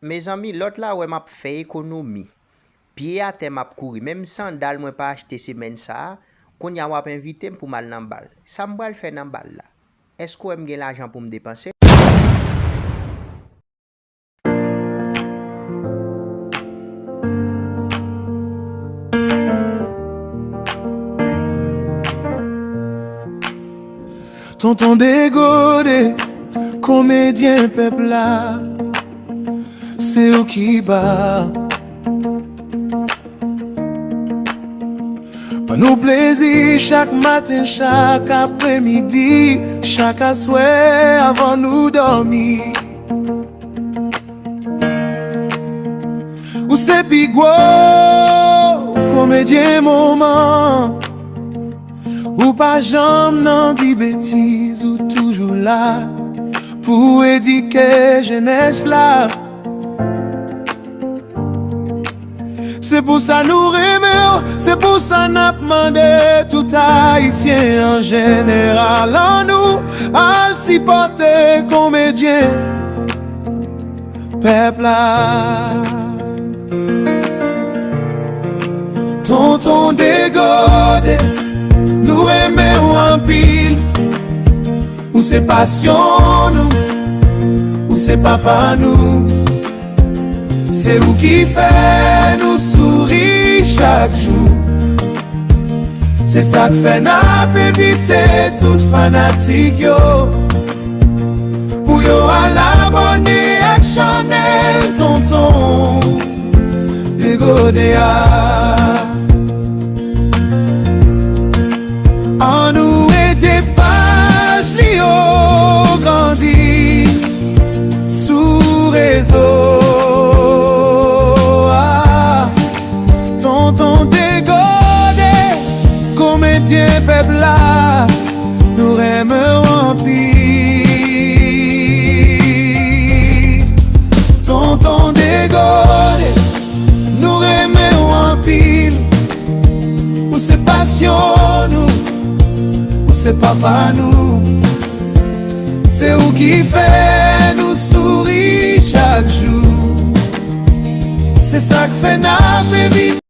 mes amis, l'autre là où m'a fait économie. Pied à terre m'a couru, même sandal moi pas acheter semaine ça, qu'on y a wap invité pour mal nan bal. Ça me le faire nan bal là. Est-ce que vous avez l'argent pour me dépenser? Tonton dégodé, comédien peuple là, c'est eux qui bat. Pas nos plaisirs chaque matin, chaque après-midi, chaque soir avant nous dormir. Ou c'est pigou, comédien moment. Ou pas jamais n'en dit bêtises, ou toujours là pour éduquer jeunesse là. C'est pour ça nous remercions, c'est pour ça nous demandé tout haïtien en général en nous à supporter comédien peuple là. Tonton dégodé, nous aimons en pile, ou c'est passion nous, ou c'est papa nous. C'est vous qui fait nous sourire chaque jour. C'est ça que fait n'a éviter toute fanatique yo. Pour yo à l'abonner à Chanel tonton dégodé à. En nous et des pages li yo grandi sous réseau. Tonton dégodé, comédien peuple là, nous aimerons pire. Tonton dégodé, nous aimerons pile. Ou c'est passion nous, ou c'est papa nous. C'est où qui fait nous sourire chaque jour. C'est ça que fait n'a pas vite.